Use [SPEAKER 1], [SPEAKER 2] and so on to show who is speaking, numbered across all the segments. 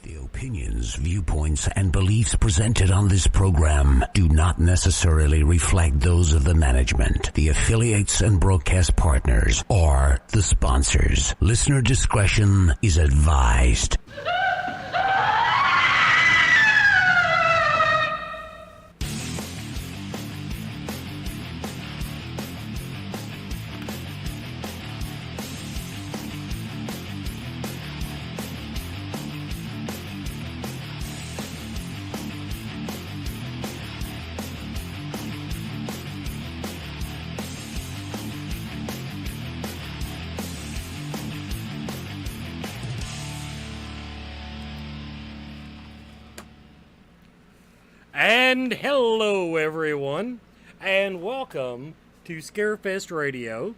[SPEAKER 1] The opinions, viewpoints, and beliefs presented on this program do not necessarily reflect those of the management, the affiliates and broadcast partners, or the sponsors. Listener discretion is advised.
[SPEAKER 2] And hello everyone, and welcome to Scarefest Radio.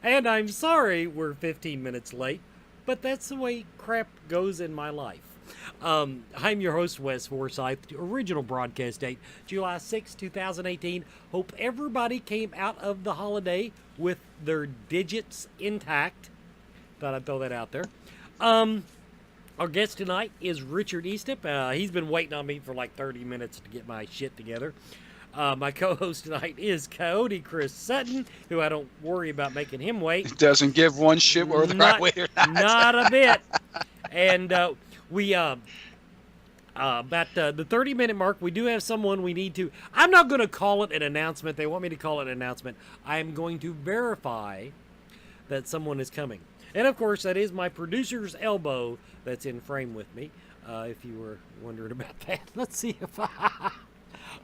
[SPEAKER 2] And I'm sorry we're 15 minutes late, but that's the way crap goes in my life. I'm your host, Wes Forsyth. Original broadcast date, July 6, 2018. Hope everybody came out of the holiday with their digits intact. Thought I'd throw that out there. Our guest tonight is Richard Estep. He's been waiting on me for like 30 minutes to get my shit together. My co-host tonight is Coyote Chris Sutton, who I don't worry about making him wait.
[SPEAKER 3] Doesn't give one shit whether I wait or not.
[SPEAKER 2] Not a bit. And we, about the 30-minute mark, we do have someone we need to... I'm not going to call it an announcement. They want me to call it an announcement. I am going to verify that someone is coming. And, of course, that is my producer's elbow that's in frame with me, if you were wondering about that. Let's see if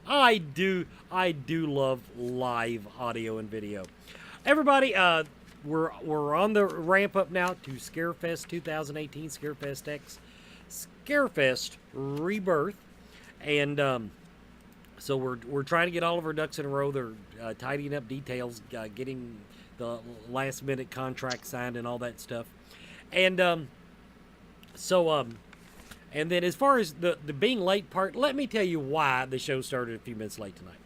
[SPEAKER 2] I do love live audio and video. Everybody, we're on the ramp up now to Scarefest 2018, Scarefest X, Scarefest Rebirth. And so we're trying to get all of our ducks in a row. They're tidying up details, getting the last minute contract signed and all that stuff. And and then as far as the being late part, let me tell you why the show started a few minutes late tonight.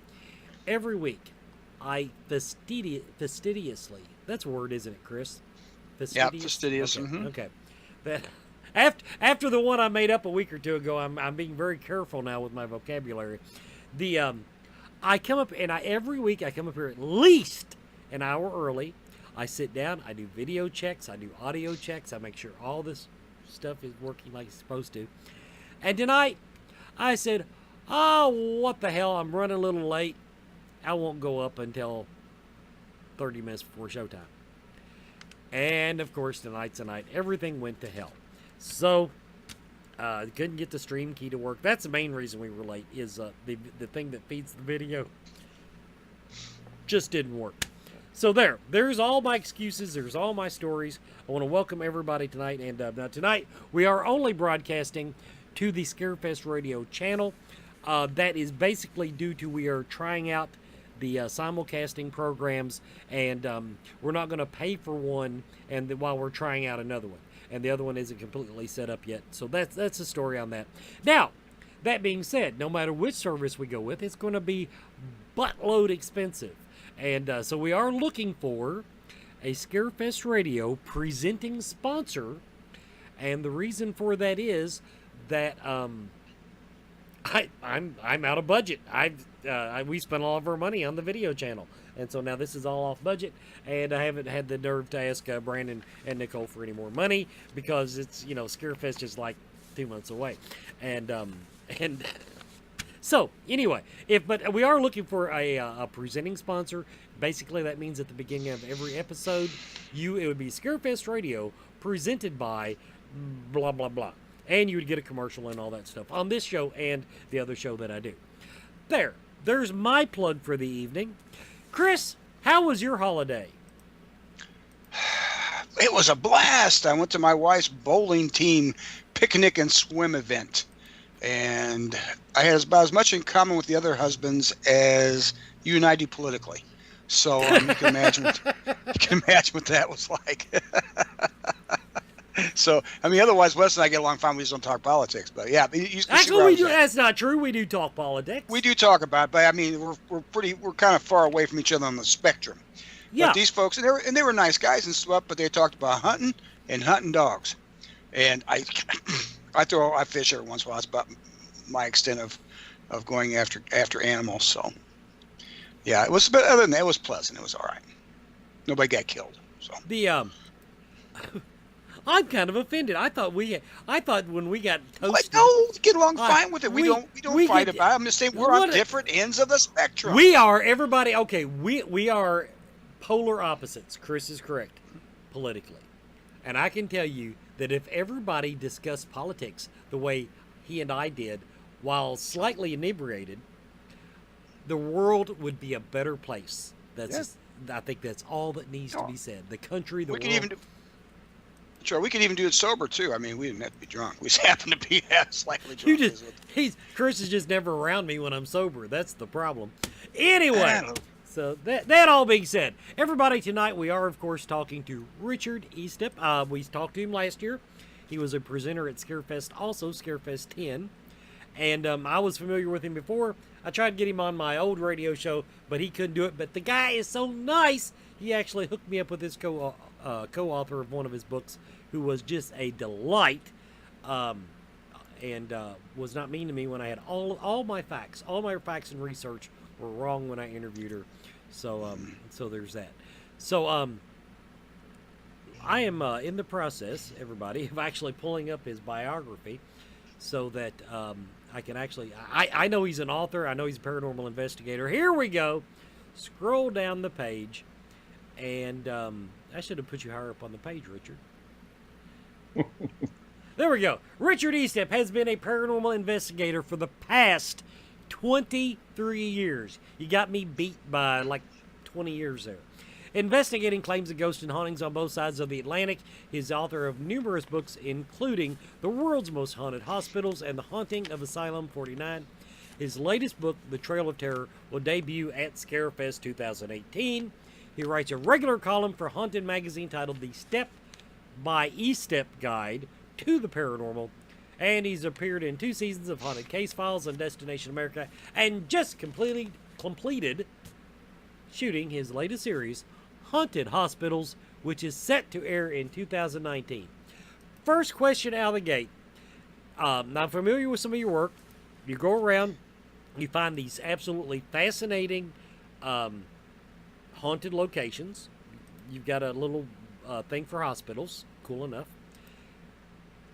[SPEAKER 2] Every week, I fastidiously, that's a word, isn't it, Chris?
[SPEAKER 3] Fastidious? Yeah, fastidious.
[SPEAKER 2] Okay.
[SPEAKER 3] Mm-hmm.
[SPEAKER 2] Okay. That, after the one I made up a week or two ago, I'm being very careful now with my vocabulary. I come up, and every week I come up here at least an hour early. I sit down, I do video checks, I do audio checks, I make sure all this stuff is working like it's supposed to. And tonight, I said, oh, what the hell, I'm running a little late. I won't go up until 30 minutes before showtime. And, of course, tonight's the night. Everything went to hell. So, couldn't get the stream key to work. That's the main reason we were late, is the thing that feeds the video just didn't work. So there's all my excuses. There's all my stories. I want to welcome everybody tonight. And now tonight, we are only broadcasting to the Scarefest Radio channel. That is basically due to we are trying out the simulcasting programs. And we're not going to pay for one while we're trying out another one. And the other one isn't completely set up yet. So that's the story on that. Now, that being said, no matter which service we go with, it's going to be buttload expensive. And so we are looking for a Scarefest Radio presenting sponsor. And the reason for that is that I'm out of budget. We spent all of our money on the video channel. And so now this is all off budget. And I haven't had the nerve to ask Brandon and Nicole for any more money because it's, Scarefest is like 2 months away. And so, anyway, but we are looking for a presenting sponsor. Basically, that means at the beginning of every episode, it would be Scarefest Radio presented by blah, blah, blah. And you would get a commercial and all that stuff on this show and the other show that I do. There's my plug for the evening. Chris, how was your holiday?
[SPEAKER 3] It was a blast. I went to my wife's bowling team picnic and swim event. And I had about as much in common with the other husbands as you and I do politically. So you can imagine what that was like. So, otherwise, Wes and I get along fine. We just don't talk politics. But yeah,
[SPEAKER 2] actually, we do. That's not true. We do talk politics.
[SPEAKER 3] We do talk about it, but we're kind of far away from each other on the spectrum. Yeah. But these folks, and they were nice guys and stuff, but they talked about hunting and hunting dogs. And I fish every once in a while. It's about my extent of going after animals. So yeah, it was. But other than that, it was pleasant. It was all right. Nobody got killed. So
[SPEAKER 2] I'm kind of offended. I thought when we got toasted.
[SPEAKER 3] No, get along fine with it. We don't fight about it. I'm just saying we're on different ends of the spectrum.
[SPEAKER 2] We are, everybody. Okay, we are polar opposites. Chris is correct politically, and I can tell you that if everybody discussed politics the way he and I did, while slightly inebriated, the world would be a better place. I think that's all that needs to be said. The country, the world.
[SPEAKER 3] We could even do it sober too. I mean, we didn't have to be drunk. We just happened to be slightly drunk.
[SPEAKER 2] Chris is just never around me when I'm sober. That's the problem. Anyway, so that all being said, everybody, tonight we are of course talking to Richard Estep. We talked to him last year. He was a presenter at Scarefest, also Scarefest 10, and I was familiar with him before. I tried to get him on my old radio show, but he couldn't do it. But the guy is so nice. He actually hooked me up with his co-author of one of his books, who was just a delight, and was not mean to me when I had all my facts and research were wrong when I interviewed her. So so there's that. So I am in the process, everybody, of actually pulling up his biography, so that I can actually. I know he's an author. I know he's a paranormal investigator. Here we go. Scroll down the page, and I should have put you higher up on the page, Richard. There we go. Richard Estep has been a paranormal investigator for the past 23 years. You got me beat by like 20 years there. Investigating claims of ghosts and hauntings on both sides of the Atlantic. He's author of numerous books, including The World's Most Haunted Hospitals and The Haunting of Asylum 49. His latest book, The Trail of Terror, will debut at Scarefest 2018. He writes a regular column for Haunted magazine titled The Step by Estep Guide to the Paranormal, and he's appeared in 2 seasons of Haunted Case Files on Destination America, and just completed shooting his latest series, Haunted Hospitals, which is set to air in 2019. First question out of the gate. I'm familiar with some of your work. You go around, you find these absolutely fascinating haunted locations. You've got a little thing for hospitals. Cool enough.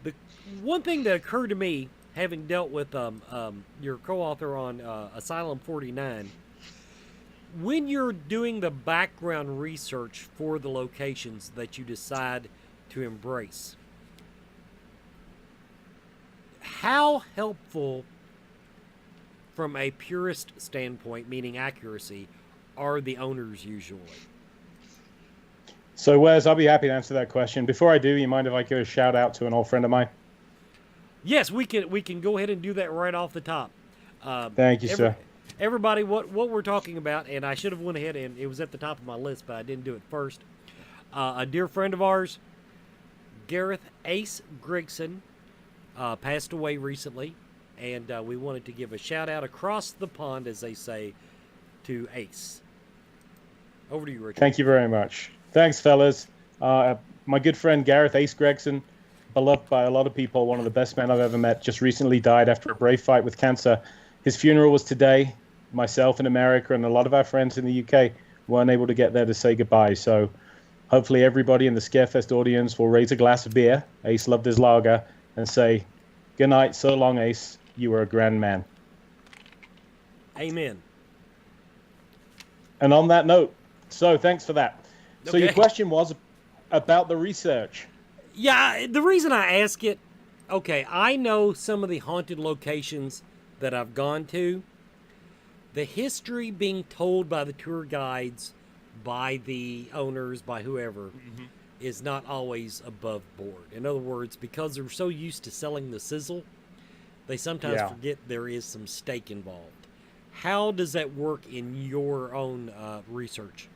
[SPEAKER 2] The one thing that occurred to me, having dealt with your co-author on Asylum 49, when you're doing the background research for the locations that you decide to embrace, how helpful from a purist standpoint, meaning accuracy, are the owners usually?
[SPEAKER 4] So, Wes, I'll be happy to answer that question. Before I do, you mind if I give a shout out to an old friend of mine?
[SPEAKER 2] Yes, we can go ahead and do that right off the top.
[SPEAKER 4] Thank you, sir.
[SPEAKER 2] Everybody, what we're talking about, and I should have went ahead and it was at the top of my list, but I didn't do it first. A dear friend of ours, Gareth Ace Gregson, passed away recently, and we wanted to give a shout out across the pond, as they say, to Ace. Over to you, Richard.
[SPEAKER 4] Thank you very much. Thanks, fellas. My good friend Gareth Ace Gregson, beloved by a lot of people, one of the best men I've ever met, just recently died after a brave fight with cancer. His funeral was today. Myself in America and a lot of our friends in the UK weren't able to get there to say goodbye. So hopefully everybody in the Scarefest audience will raise a glass of beer. Ace loved his lager, and say, good night, so long, Ace. You were a grand man.
[SPEAKER 2] Amen.
[SPEAKER 4] And on that note, so thanks for that. So
[SPEAKER 2] Okay.
[SPEAKER 4] your question was about the research.
[SPEAKER 2] Yeah, the reason I ask it, okay, I know some of the haunted locations that I've gone to. The history being told by the tour guides, by the owners, by whoever, is not always above board. In other words, because they're so used to selling the sizzle, they sometimes forget there is some stake involved. How does that work in your own research?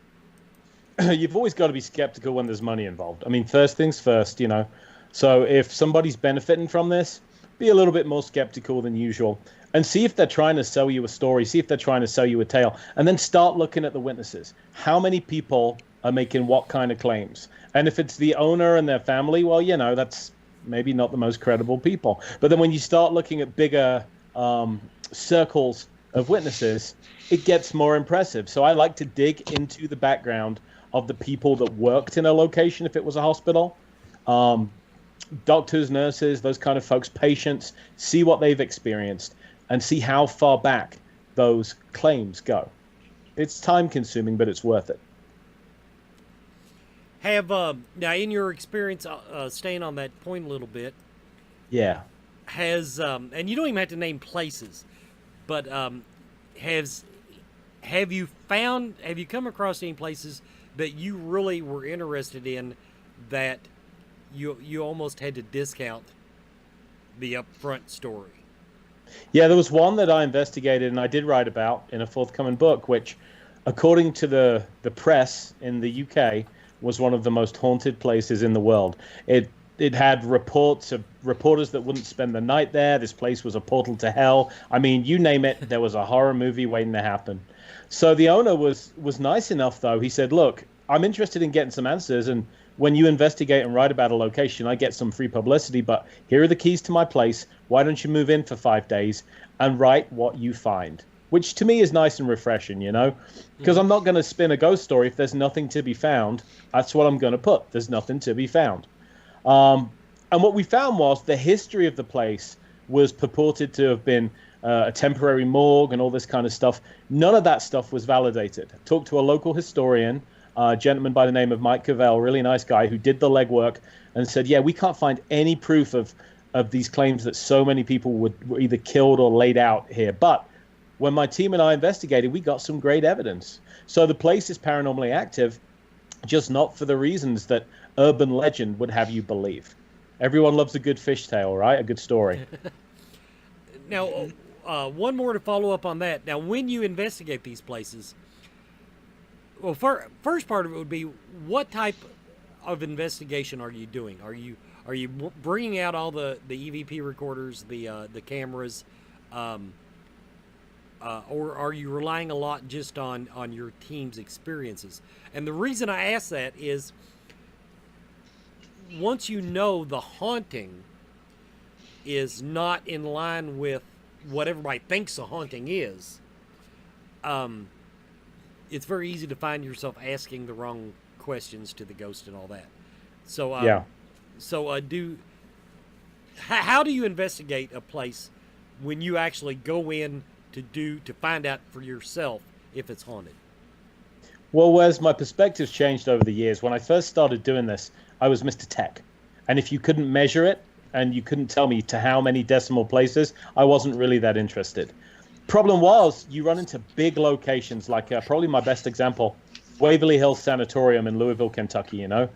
[SPEAKER 4] You've always got to be skeptical when there's money involved. I mean, first things first, you know. So if somebody's benefiting from this, be a little bit more skeptical than usual. And see if they're trying to sell you a story. See if they're trying to sell you a tale. And then start looking at the witnesses. How many people are making what kind of claims? And if it's the owner and their family, well, you know, that's maybe not the most credible people. But then when you start looking at bigger circles of witnesses, it gets more impressive. So I like to dig into the background of the people that worked in a location if it was a hospital. Doctors, nurses, those kind of folks, patients, see what they've experienced and see how far back those claims go. It's time consuming, but it's worth it.
[SPEAKER 2] Have now in your experience, staying on that point a little bit,
[SPEAKER 4] Yeah.
[SPEAKER 2] has and you don't even have to name places, but have you come across any places that you really were interested in that you almost had to discount the upfront story?
[SPEAKER 4] Yeah, there was one that I investigated and I did write about in a forthcoming book, which, according to the press in the UK, was one of the most haunted places in the world. It had reports of reporters that wouldn't spend the night there. This place was a portal to hell. I mean, you name it, there was a horror movie waiting to happen. So the owner was nice enough, though. He said, look, I'm interested in getting some answers, and when you investigate and write about a location, I get some free publicity, but here are the keys to my place. Why don't you move in for 5 days and write what you find? Which to me is nice and refreshing, you know, because I'm not going to spin a ghost story if there's nothing to be found. That's what I'm going to put. There's nothing to be found. And what we found was the history of the place was purported to have been a temporary morgue and all this kind of stuff. None of that stuff was validated. Talked to a local historian, a gentleman by the name of Mike Cavell, really nice guy, who did the legwork and said, yeah, we can't find any proof of these claims that so many people were either killed or laid out here. But when my team and I investigated, we got some great evidence. So the place is paranormally active, just not for the reasons that urban legend would have you believe. Everyone loves a good fish tale, right? A good story.
[SPEAKER 2] Now, one more to follow up on that. Now, when you investigate these places, well, first part of it would be, what type of investigation are you doing? Are you bringing out all the EVP recorders, the cameras, or are you relying a lot just on your team's experiences? And the reason I ask that is, once you know the haunting is not in line with what everybody thinks a haunting is, it's very easy to find yourself asking the wrong questions to the ghost and all that. So,
[SPEAKER 4] yeah.
[SPEAKER 2] So, how do you investigate a place when you actually go in to find out for yourself if it's haunted?
[SPEAKER 4] Well, Wes, my perspective's changed over the years. When I first started doing this, I was Mr. Tech. And if you couldn't measure it and you couldn't tell me to how many decimal places, I wasn't really that interested. Problem was, you run into big locations, like probably my best example, Waverly Hills Sanatorium in Louisville, Kentucky, you know,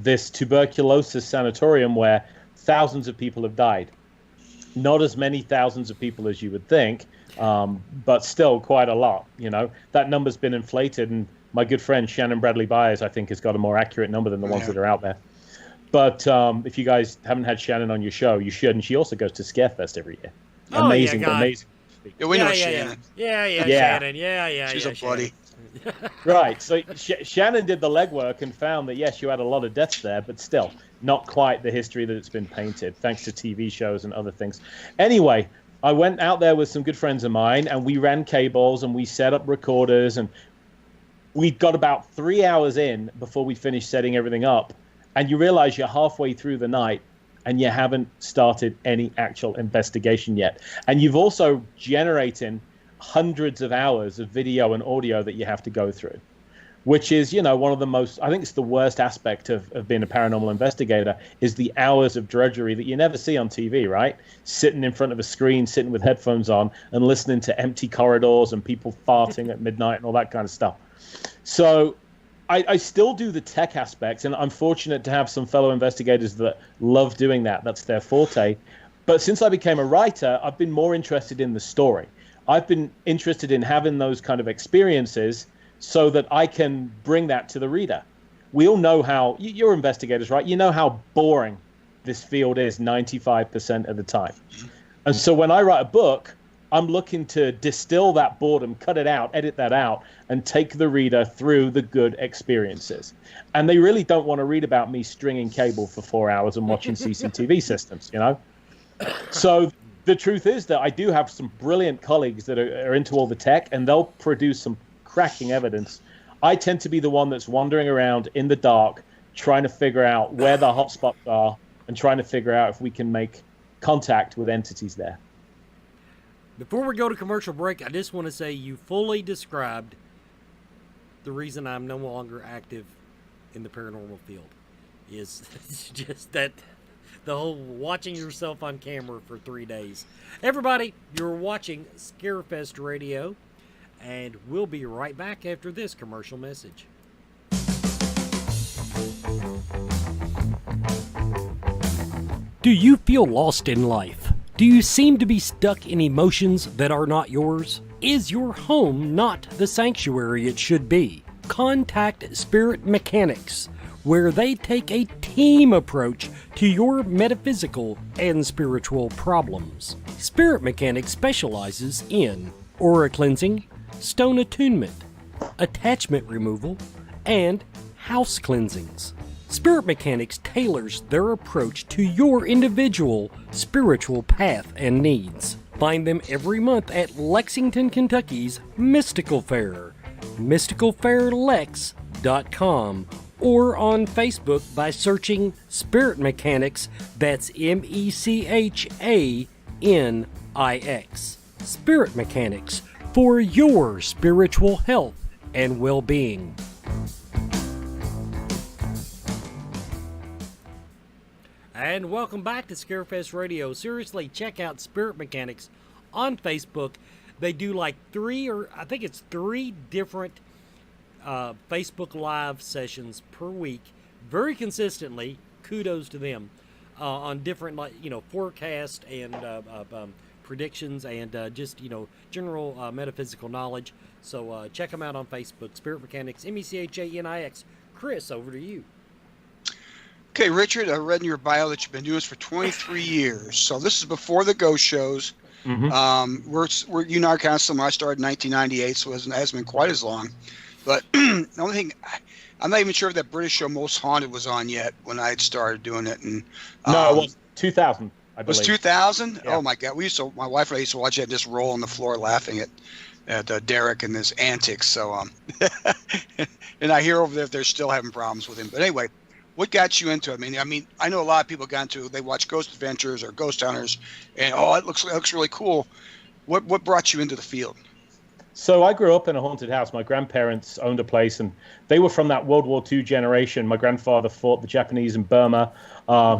[SPEAKER 4] this tuberculosis sanatorium where thousands of people have died. Not as many thousands of people as you would think, but still quite a lot, you know. That number's been inflated, and my good friend Shannon Bradley Byers, I think, has got a more accurate number than the ones that are out there. But if you guys haven't had Shannon on your show, you should, and she also goes to Scarefest every year.
[SPEAKER 2] Oh,
[SPEAKER 4] amazing,
[SPEAKER 2] yeah,
[SPEAKER 4] amazing.
[SPEAKER 3] Yeah, we know Shannon.
[SPEAKER 2] Yeah, Shannon. Yeah.
[SPEAKER 3] She's
[SPEAKER 2] yeah,
[SPEAKER 3] a buddy.
[SPEAKER 4] Right. So Shannon did the legwork and found that, yes, you had a lot of deaths there, but still not quite the history that it's been painted, thanks to TV shows and other things. Anyway, I went out there with some good friends of mine, and we ran cables and we set up recorders, and we got about 3 hours in before we finished setting everything up. And you realize you're halfway through the night and you haven't started any actual investigation yet. And you've also generating hundreds of hours of video and audio that you have to go through, which is, you know, one of the most, I think it's the worst aspect of being a paranormal investigator, is the hours of drudgery that you never see on TV, right? Sitting in front of a screen, sitting with headphones on and listening to empty corridors and people farting at midnight and all that kind of stuff. So I still do the tech aspects, and I'm fortunate to have some fellow investigators that love doing that. That's their forte. But since I became a writer, I've been more interested in the story. I've been interested in having those kind of experiences so that I can bring that to the reader. We all know how, you're investigators, right? You know how boring this field is 95% of the time. And so when I write a book, I'm looking to distill that boredom, cut it out, edit that out, and take the reader through the good experiences. And they really don't want to read about me stringing cable for 4 hours and watching CCTV systems, you know? So the truth is that I do have some brilliant colleagues that are into all the tech, and they'll produce some cracking evidence. I tend to be the one that's wandering around in the dark, trying to figure out where the hotspots are and trying to figure out if we can make contact with entities there.
[SPEAKER 2] Before we go to commercial break, I just want to say you fully described the reason I'm no longer active in the paranormal field. Is just that the whole watching yourself on camera for 3 days. Everybody, you're watching Scarefest Radio, and we'll be right back after this commercial message. Do you feel lost in life? Do you seem to be stuck in emotions that are not yours? Is your home not the sanctuary it should be? Contact Spirit Mechanics, where they take a team approach to your metaphysical and spiritual problems. Spirit Mechanics specializes in aura cleansing, stone attunement, attachment removal, and house cleansings. Spirit Mechanics tailors their approach to your individual spiritual path and needs. Find them every month at Lexington, Kentucky's Mystical Fair, mysticalfairlex.com, or on Facebook by searching Spirit Mechanics, that's MECHANIX. Spirit Mechanics, for your spiritual health and well-being. And welcome back to Scarefest Radio. Seriously, check out Spirit Mechanics on Facebook. They do like three different Facebook Live sessions per week, very consistently. Kudos to them on different, forecast and predictions and just general metaphysical knowledge. So check them out on Facebook. Spirit Mechanics, MECHANIX. Chris, over to you.
[SPEAKER 3] Okay, Richard, I read in your bio that you've been doing this for 23 years. So this is before the ghost shows. Mm-hmm. We're you and I are kind of similar. I started in 1998, so it hasn't been quite as long. But the only thing, I'm not even sure if that British show Most Haunted was on yet when I had started doing it. And
[SPEAKER 4] no, it was 2000. I believe.
[SPEAKER 3] Was 2000?
[SPEAKER 4] Yeah.
[SPEAKER 3] Oh my God! My wife and I used to watch it, just roll on the floor laughing at Derek and his antics. So and I hear over there they're still having problems with him. But anyway. What got you into it? I mean, I know a lot of people got into it. They watch Ghost Adventures or Ghost Hunters, and it looks really cool. What brought you into the field?
[SPEAKER 4] So I grew up in a haunted house. My grandparents owned a place, and they were from that World War II generation. My grandfather fought the Japanese in Burma.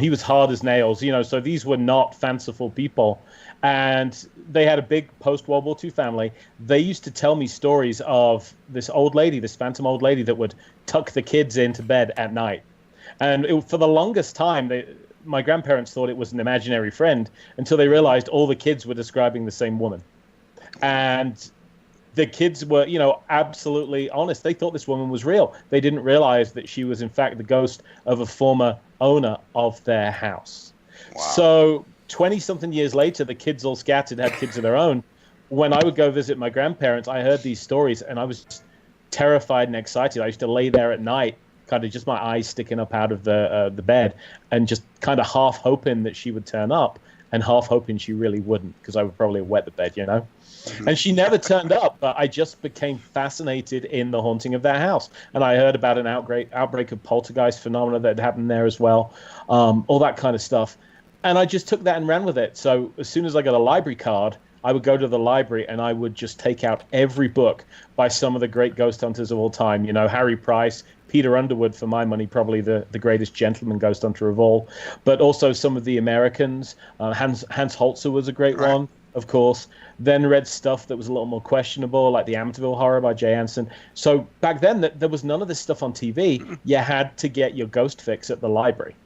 [SPEAKER 4] He was hard as nails, so these were not fanciful people. And they had a big post-World War II family. They used to tell me stories of this old lady, this phantom old lady that would tuck the kids into bed at night. And for the longest time, my grandparents thought it was an imaginary friend until they realized all the kids were describing the same woman. And the kids were, absolutely honest. They thought this woman was real. They didn't realize that she was, in fact, the ghost of a former owner of their house. Wow. So 20-something years later, the kids all scattered, had kids of their own. When I would go visit my grandparents, I heard these stories, and I was terrified and excited. I used to lay there at night, kind of just my eyes sticking up out of the bed, and just kind of half hoping that she would turn up, and half hoping she really wouldn't, because I would probably wet the bed, Mm-hmm. And she never turned up, but I just became fascinated in the haunting of that house. And I heard about an outbreak of poltergeist phenomena that had happened there as well, all that kind of stuff. And I just took that and ran with it. So as soon as I got a library card, I would go to the library and I would just take out every book by some of the great ghost hunters of all time. Harry Price, Peter Underwood, for my money, probably the greatest gentleman ghost hunter of all. But also some of the Americans. Hans Holzer was a great one, of course. Then read stuff that was a little more questionable, like the Amityville Horror by Jay Anson. So back then, there was none of this stuff on TV. You had to get your ghost fix at the library.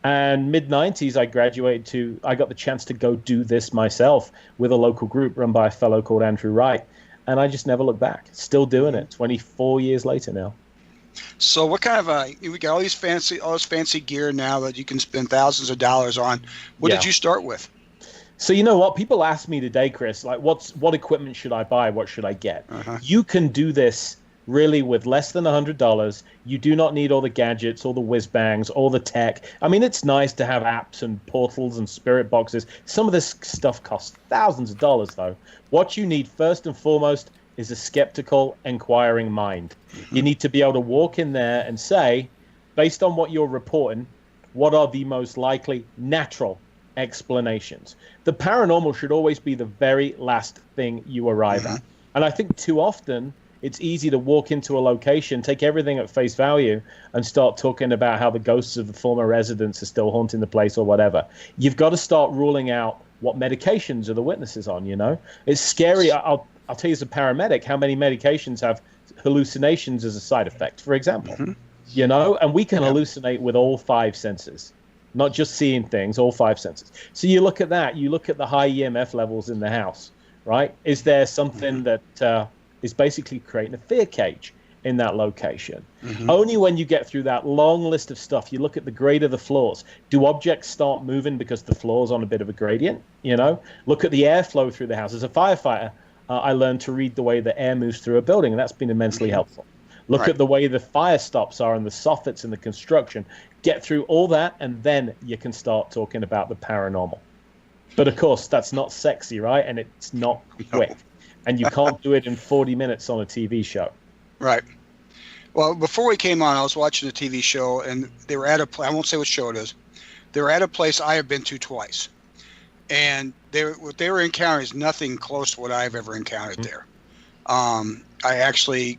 [SPEAKER 4] And mid-90s, I got the chance to go do this myself with a local group run by a fellow called Andrew Wright. And I just never looked back. Still doing it 24 years later now.
[SPEAKER 3] So what kind of we got all this fancy gear now that you can spend thousands of dollars on. What did you start with?
[SPEAKER 4] So you know what? People ask me today, Chris, like, what equipment should I buy? What should I get? You can do this really with less than $100. You do not need all the gadgets, all the whiz bangs, all the tech. I mean, it's nice to have apps and portals and spirit boxes. Some of this stuff costs thousands of dollars, though. What you need first and foremost is a skeptical, inquiring mind. You need to be able to walk in there and say, based on what you're reporting, what are the most likely natural explanations? The paranormal should always be the very last thing you arrive at. And I think too often it's easy to walk into a location, take everything at face value, and start talking about how the ghosts of the former residents are still haunting the place or whatever. You've got to start ruling out what medications are the witnesses on, you know? It's scary. I'll tell you as a paramedic how many medications have hallucinations as a side effect, for example. You know, and we can hallucinate with all five senses, not just seeing things, all five senses. So you look at that, you look at the high EMF levels in the house, right? Is there something that is basically creating a fear cage in that location? Only when you get through that long list of stuff, you look at the grade of the floors. Do objects start moving because the floor's on a bit of a gradient? You know, look at the airflow through the house. As a firefighter, I learned to read the way the air moves through a building, and that's been immensely helpful. Look at the way the fire stops are and the soffits and the construction. Get through all that, and then you can start talking about the paranormal. But of course, that's not sexy, right? And it's not quick. And you can't do it in 40 minutes on a TV show.
[SPEAKER 3] Right. Well, before we came on, I was watching a TV show, and they were at a place, I won't say what show it is. They were at a place I have been to twice. And what they were encountering is nothing close to what I've ever encountered there. I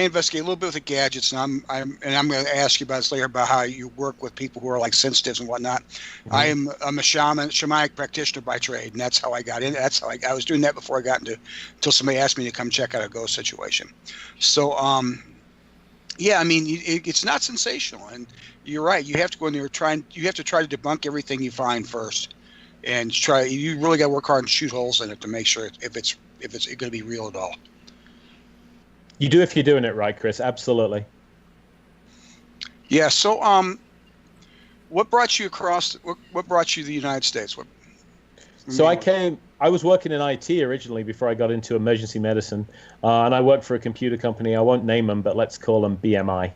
[SPEAKER 3] investigate a little bit with the gadgets, and I'm going to ask you about this later about how you work with people who are like sensitives and whatnot. I'm a shamanic practitioner by trade, and that's how I got in. That's how I was doing that before I got into, until somebody asked me to come check out a ghost situation. So, yeah, I mean, it's not sensational, and you're right. You have to go in there you have to try to debunk everything you find first, and you really got to work hard and shoot holes in it to make sure if it's going to be real at all.
[SPEAKER 4] You do if you're doing it right, Chris. Absolutely.
[SPEAKER 3] Yeah. So, what brought you across? What brought you to the United States?
[SPEAKER 4] I was working in IT originally before I got into emergency medicine, and I worked for a computer company. I won't name them, but let's call them BMI.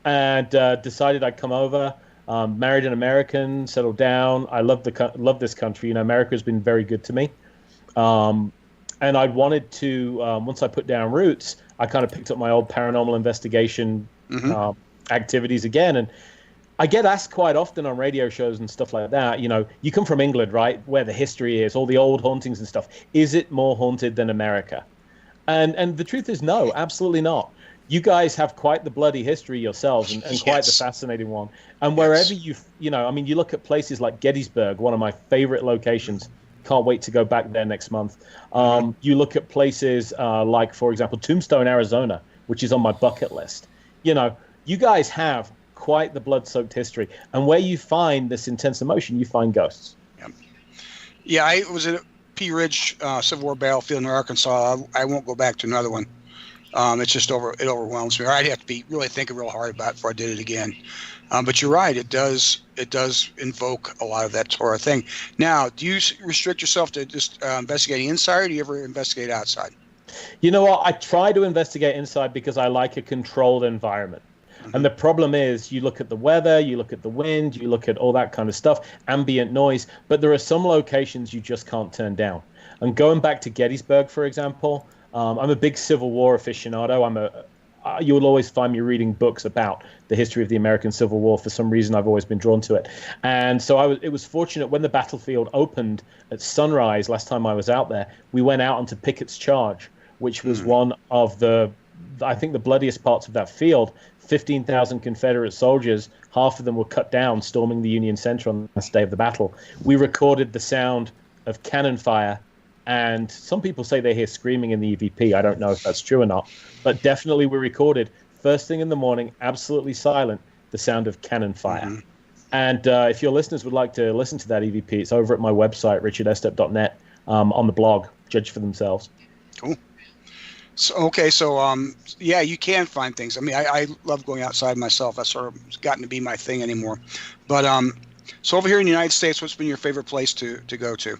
[SPEAKER 4] And decided I'd come over. Married an American, settled down. I love this country. You know, America has been very good to me. And I wanted to, once I put down roots, I kind of picked up my old paranormal investigation activities again. And I get asked quite often on radio shows and stuff like that, you know, you come from England, right, where the history is, all the old hauntings and stuff. Is it more haunted than America? And the truth is no, absolutely not. You guys have quite the bloody history yourselves, and quite the fascinating one. And wherever you know, I mean, you look at places like Gettysburg, one of my favorite locations. Can't wait to go back there next month. You look at places like, for example, Tombstone, Arizona, which is on my bucket list. You know, you guys have quite the blood-soaked history. And where you find this intense emotion, you find ghosts.
[SPEAKER 3] Yeah, I was at Pea Ridge Civil War battlefield in Arkansas. I won't go back to another one. It's just it overwhelms me. Or I'd have to really thinking real hard about it before I did it again. But you're right. It does invoke a lot of that sort of thing. Now, do you restrict yourself to just investigating inside, or do you ever investigate outside?
[SPEAKER 4] You know what? I try to investigate inside because I like a controlled environment. And the problem is, you look at the weather, you look at the wind, you look at all that kind of stuff, ambient noise. But there are some locations you just can't turn down. And going back to Gettysburg, for example, I'm a big Civil War aficionado. You will always find me reading books about the history of the American Civil War. For some reason, I've always been drawn to it. And so it was fortunate when the battlefield opened at sunrise last time I was out there, we went out onto Pickett's Charge, which was one of the bloodiest parts of that field. 15,000 Confederate soldiers, half of them were cut down storming the Union Center on the last day of the battle. We recorded the sound of cannon fire. And some people say they hear screaming in the EVP. I don't know if that's true or not. But definitely we recorded, first thing in the morning, absolutely silent, the sound of cannon fire. And if your listeners would like to listen to that EVP, it's over at my website, richardestep.net, on the blog. Judge for themselves.
[SPEAKER 3] Cool. So, yeah, you can find things. I mean, I love going outside myself. That's sort of gotten to be my thing anymore. But So over here in the United States, what's been your favorite place to go to?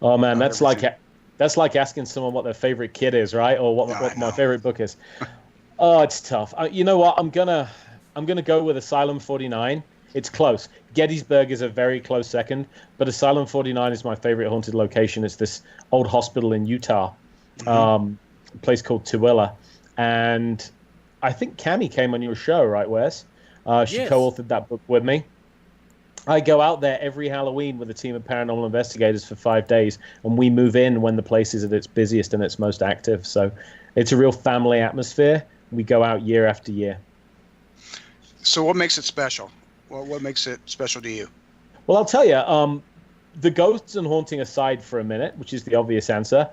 [SPEAKER 4] Oh man, that's like asking someone what their favorite kid is, right? Or what my favorite book is. Oh, it's tough. You know what? I'm gonna go with Asylum 49. It's close. Gettysburg is a very close second, but Asylum 49 is my favorite haunted location. It's this old hospital in Utah, a place called Tooele, and I think Cammie came on your show, right, Wes? She co-authored that book with me. I go out there every Halloween with a team of paranormal investigators for 5 days, and we move in when the place is at its busiest and its most active. So it's a real family atmosphere. We go out year after year.
[SPEAKER 3] So what makes it special? Well, what makes it special to you?
[SPEAKER 4] Well, I'll tell you, the ghosts and haunting aside for a minute, which is the obvious answer,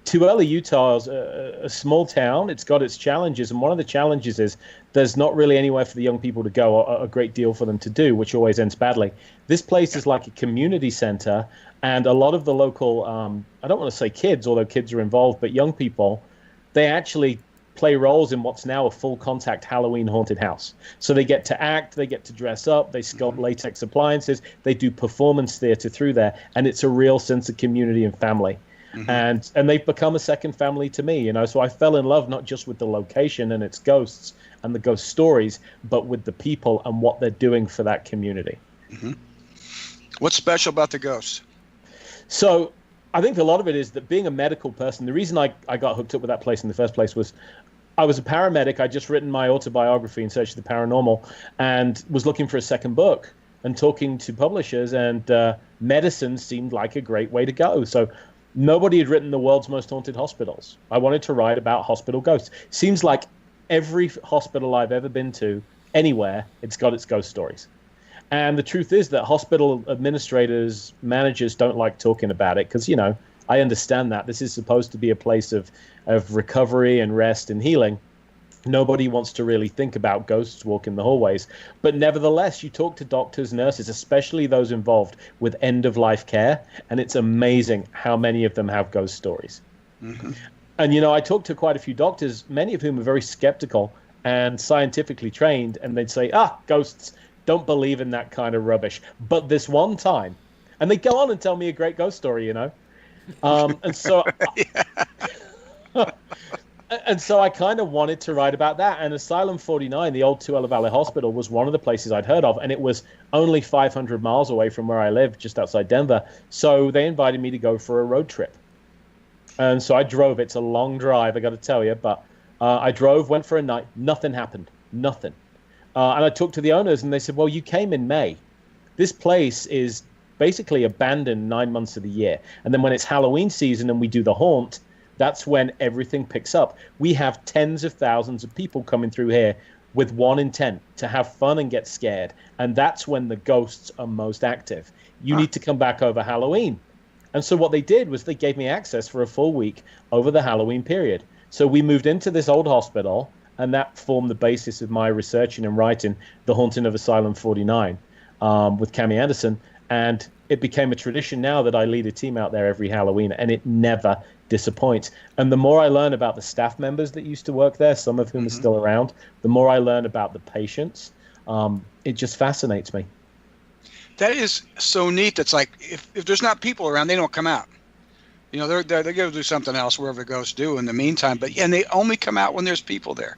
[SPEAKER 4] Tooele, Utah is a small town. It's got its challenges, and one of the challenges is there's not really anywhere for the young people to go, or a great deal for them to do, which always ends badly. This place is like a community center, and a lot of the local, I don't want to say kids, although kids are involved, but young people, they actually play roles in what's now a full contact Halloween haunted house. So they get to act, they get to dress up, they sculpt latex appliances, they do performance theater through there, and it's a real sense of community and family. And they've become a second family to me, you know. So I fell in love not just with the location and its ghosts and the ghost stories, but with the people and what they're doing for that community.
[SPEAKER 3] What's special about the ghosts?
[SPEAKER 4] So I think a lot of it is that being a medical person, the reason I got hooked up with that place in the first place was I was a paramedic. I'd just written my autobiography, In Search of the Paranormal, and was looking for a second book and talking to publishers, and medicine seemed like a great way to go. So nobody had written the world's most haunted hospitals. I wanted to write about hospital ghosts. Seems like every hospital I've ever been to, anywhere, it's got its ghost stories. And the truth is that hospital administrators, managers don't like talking about it because, you know, I understand that. This is supposed to be a place of recovery and rest and healing. Nobody wants to really think about ghosts walking the hallways. But nevertheless, you talk to doctors, nurses, especially those involved with end-of-life care, and it's amazing how many of them have ghost stories. And, you know, I talked to quite a few doctors, many of whom are very skeptical and scientifically trained, and they'd say, ghosts, don't believe in that kind of rubbish. But this one time, and they go on and tell me a great ghost story, you know. And so... And so I kind of wanted to write about that. And Asylum 49, the old Tooele Valley Hospital, was one of the places I'd heard of. And it was only 500 miles away from where I live, just outside Denver. So they invited me to go for a road trip. And so I drove. It's a long drive, I got to tell you. But I drove, went for a night. Nothing happened. Nothing. And I talked to the owners, and they said, well, you came in May. This place is basically abandoned 9 months of the year. And then when it's Halloween season and we do the haunt, that's when everything picks up. We have tens of thousands of people coming through here with one intent, to have fun and get scared. And that's when the ghosts are most active. You need to come back over Halloween. And so what they did was they gave me access for a full week over the Halloween period. So we moved into this old hospital, and that formed the basis of my researching and writing The Haunting of Asylum 49 with Cammie Anderson. And it became a tradition now that I lead a team out there every Halloween, and it never disappoints. And the more I learn about the staff members that used to work there, some of whom are still around, the more I learn about the patients. It just fascinates me.
[SPEAKER 3] That is so neat. That's like, if there's not people around, they don't come out. You know, they're going to do something else, wherever the ghosts do in the meantime. But and they only come out when there's people there.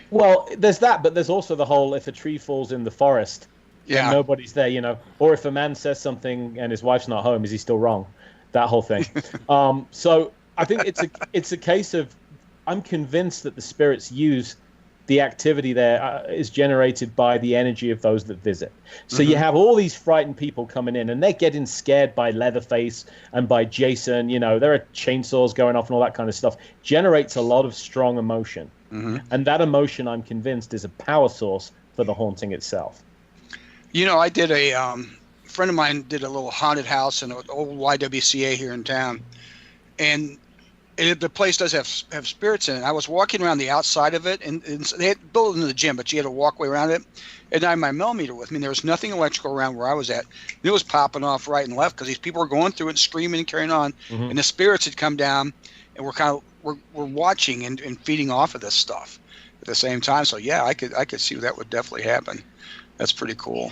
[SPEAKER 4] Well, there's that, but there's also the whole, if a tree falls in the forest, and nobody's there, you know, or if a man says something and his wife's not home, is he still wrong? That whole thing. So I think it's a case of, I'm convinced that the spirits use the activity there is generated by the energy of those that visit. So you have all these frightened people coming in, and they're getting scared by Leatherface and by Jason. You know, there are chainsaws going off and all that kind of stuff. Generates a lot of strong emotion. And that emotion, I'm convinced, is a power source for the haunting itself.
[SPEAKER 3] You know, I did a friend of mine did a little haunted house in an old YWCA here in town, and the place does have spirits in it. I was walking around the outside of it, and they had built it in the gym, but you had to walk way around it. And I had my millimeter with me. There was nothing electrical around where I was at. And it was popping off right and left because these people were going through it, screaming and carrying on. And the spirits had come down, and we're watching and feeding off of this stuff at the same time. So yeah, I could see that would definitely happen. That's pretty cool.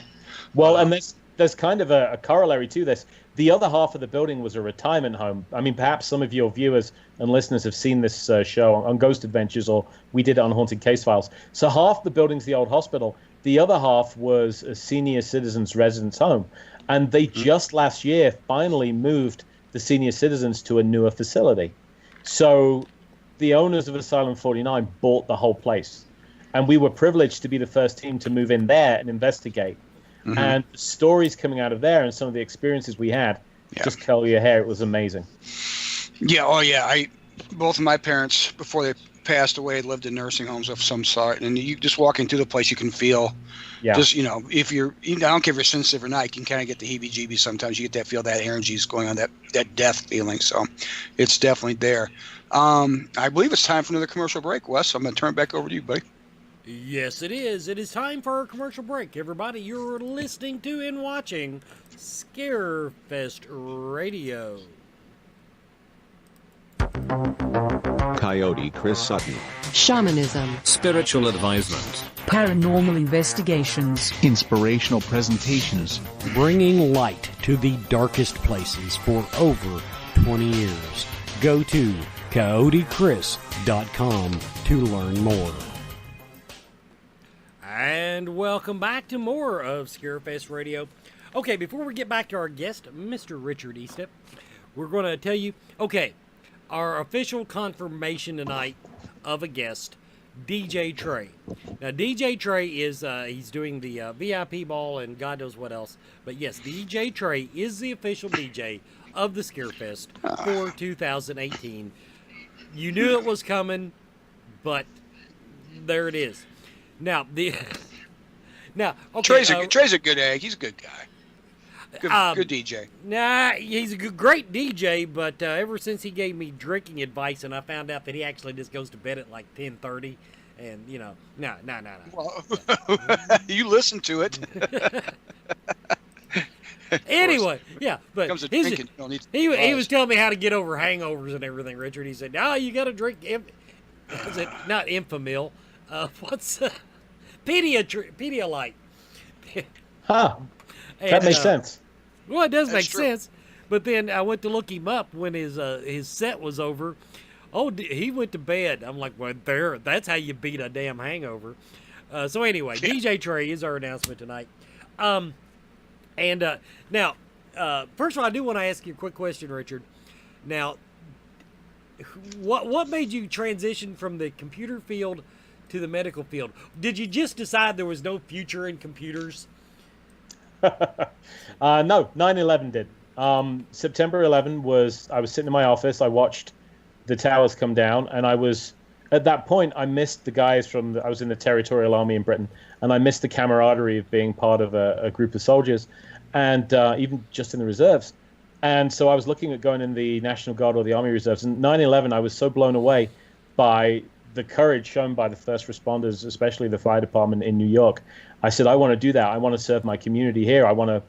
[SPEAKER 4] Well, and there's kind of a corollary to this. The other half of the building was a retirement home. I mean, perhaps some of your viewers and listeners have seen this show on Ghost Adventures, or we did it on Haunted Case Files. So half the building's the old hospital. The other half was a senior citizens residence home. And they just last year finally moved the senior citizens to a newer facility. So the owners of Asylum 49 bought the whole place. And we were privileged to be the first team to move in there and investigate. Mm-hmm. And the stories coming out of there and some of the experiences we had, just curl your hair. It was amazing.
[SPEAKER 3] Yeah. Oh, yeah. Both of my parents, before they passed away, lived in nursing homes of some sort. And you just walking through the place, you can feel just, if you're, I don't care if you're sensitive or not, you can kind of get the heebie-jeebies sometimes. You get that feel, that energy is going on, that death feeling. So it's definitely there. I believe it's time for another commercial break, Wes. So I'm going to turn it back over to you, buddy.
[SPEAKER 2] Yes, it is. It is time for our commercial break. Everybody, you're listening to and watching Scarefest Radio.
[SPEAKER 5] Coyote Chris Sutton.
[SPEAKER 6] Shamanism.
[SPEAKER 7] Spiritual advisement.
[SPEAKER 6] Paranormal investigations.
[SPEAKER 8] Inspirational presentations.
[SPEAKER 2] Bringing light to the darkest places for over 20 years. Go to coyotechris.com to learn more. And welcome back to more of Scarefest Radio. Okay, before we get back to our guest, Mr. Richard Estep, we're going to tell you, our official confirmation tonight of a guest, DJ Trey. Now, DJ Trey is, he's doing the VIP ball and God knows what else. But yes, DJ Trey is the official DJ of the Scarefest for 2018. You knew it was coming, but there it is. Now,
[SPEAKER 3] Trey's a good egg. He's a good guy. Good DJ.
[SPEAKER 2] Nah, he's a great DJ, but ever since he gave me drinking advice and I found out that he actually just goes to bed at like 10:30, and no.
[SPEAKER 3] Well, you listen to it.
[SPEAKER 2] Anyway, but he was telling me how to get over hangovers and everything, Richard. He said, "No, you got to drink. Is it not Infamil? What's Pedialyte?"
[SPEAKER 4] Huh. That makes sense.
[SPEAKER 2] Well, it does make sense. But then I went to look him up when his set was over. Oh, he went to bed. I'm like, well, that's how you beat a damn hangover. So anyway, DJ Trey is our announcement tonight. Now, first of all, I do want to ask you a quick question, Richard. Now, what made you transition from the computer field to the medical field? Did you just decide there was no future in computers?
[SPEAKER 4] No, 9/11 did. September 11 I was sitting in my office. I watched the towers come down, and at that point, I missed the guys I was in the Territorial Army in Britain, and I missed the camaraderie of being part of a group of soldiers, and even just in the reserves. And so I was looking at going in the National Guard or the Army Reserves. And 9/11, I was so blown away by the courage shown by the first responders, especially the fire department in New York. I said, I want to do that. I want to serve my community here. I want to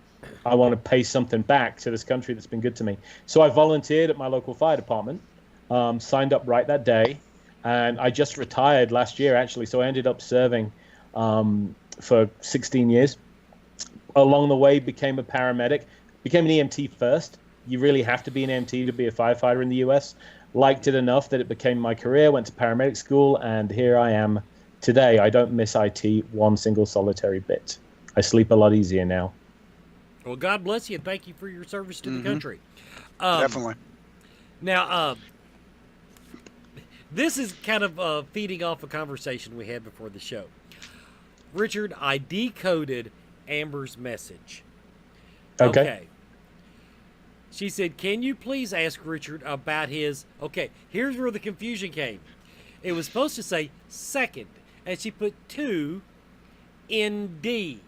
[SPEAKER 4] pay something back to this country that's been good to me. So I volunteered at my local fire department, signed up right that day, and I just retired last year, actually. So I ended up serving for 16 years. Along the way, became a paramedic, became an EMT first. You really have to be an EMT to be a firefighter in the U.S. Liked it enough that it became my career, went to paramedic school, and here I am today. I don't miss IT one single solitary bit. I sleep a lot easier now.
[SPEAKER 2] Well, God bless you, and thank you for your service to the country.
[SPEAKER 3] Definitely.
[SPEAKER 2] Now, this is kind of feeding off a conversation we had before the show. Richard, I decoded Amber's message.
[SPEAKER 4] Okay.
[SPEAKER 2] She said, can you please ask Richard about his... Okay, here's where the confusion came. It was supposed to say second, and she put 2 in D.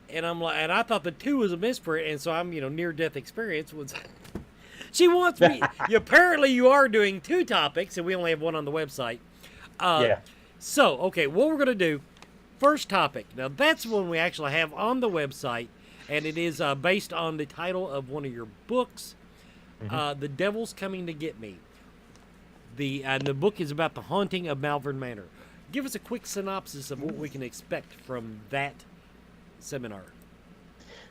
[SPEAKER 2] And I'm like, and I thought the 2 was a misprint, and so I'm, near-death experience was... She wants me... Apparently you are doing 2 topics, and we only have 1 on the website.
[SPEAKER 4] Yeah.
[SPEAKER 2] So, okay, what we're going to do, first topic. Now, that's one we actually have on the website, and it is based on the title of one of your books, The Devil's Coming to Get Me. And the book is about the haunting of Malvern Manor. Give us a quick synopsis of what we can expect from that seminar.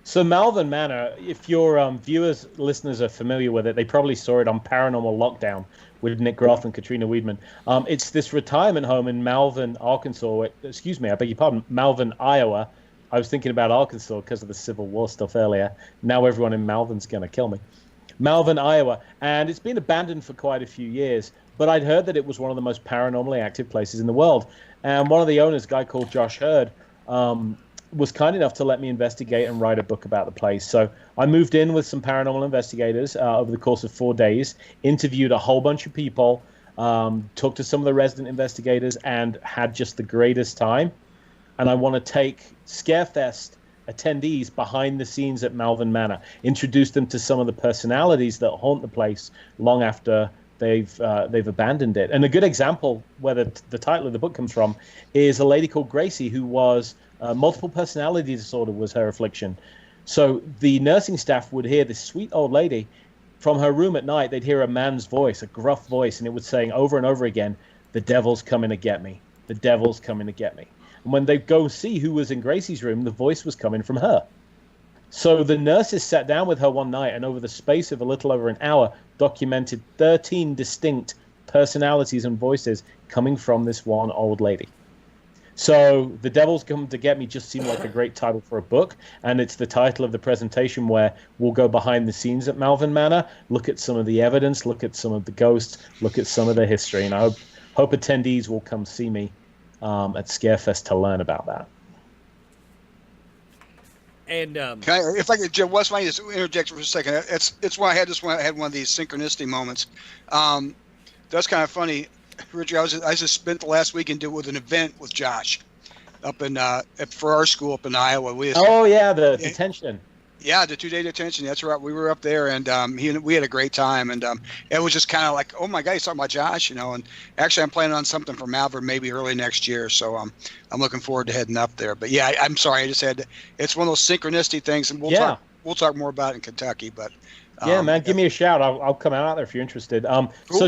[SPEAKER 4] So Malvern Manor, if your viewers, listeners are familiar with it, they probably saw it on Paranormal Lockdown with Nick Groff and Katrina Weidman. It's this retirement home in Malvern, Arkansas. Excuse me, I beg your pardon, Malvern, Iowa. I was thinking about Arkansas because of the Civil War stuff earlier. Now everyone in Malvern's going to kill me. Malvern, Iowa. And it's been abandoned for quite a few years. But I'd heard that it was one of the most paranormally active places in the world. And one of the owners, a guy called Josh Hurd, was kind enough to let me investigate and write a book about the place. So I moved in with some paranormal investigators over the course of 4 days, interviewed a whole bunch of people, talked to some of the resident investigators, and had just the greatest time. And I want to take Scarefest attendees behind the scenes at Malvern Manor, introduce them to some of the personalities that haunt the place long after they've abandoned it. And a good example where the title of the book comes from is a lady called Gracie, who was multiple personality disorder was her affliction. So the nursing staff would hear this sweet old lady from her room at night. They'd hear a man's voice, a gruff voice, and it was saying over and over again, "The devil's coming to get me. The devil's coming to get me." And when they go see who was in Gracie's room, the voice was coming from her. So the nurses sat down with her one night, and over the space of a little over an hour, documented 13 distinct personalities and voices coming from this one old lady. So The Devil's Come to Get Me just seemed like a great title for a book, and it's the title of the presentation where we'll go behind the scenes at Malvern Manor, look at some of the evidence, look at some of the ghosts, look at some of the history, and I hope attendees will come see me at Scarefest to learn about that.
[SPEAKER 2] And
[SPEAKER 3] if I could, Jim, what's my just interject for a second? It's why I had one of these synchronicity moments. That's kind of funny. Richard, I just spent the last weekend with an event with Josh up in for our school up in Iowa.
[SPEAKER 4] The detention.
[SPEAKER 3] Yeah, the 2-day detention. That's right. We were up there, and we had a great time, and it was just kind of like, oh my God, he's talking about Josh, And actually, I'm planning on something for Malvern maybe early next year, so I'm looking forward to heading up there. But yeah, I'm sorry, I just had it's one of those synchronicity things, and we'll talk more about it in Kentucky. But
[SPEAKER 4] man, give me a shout. I'll come out there if you're interested. Cool. So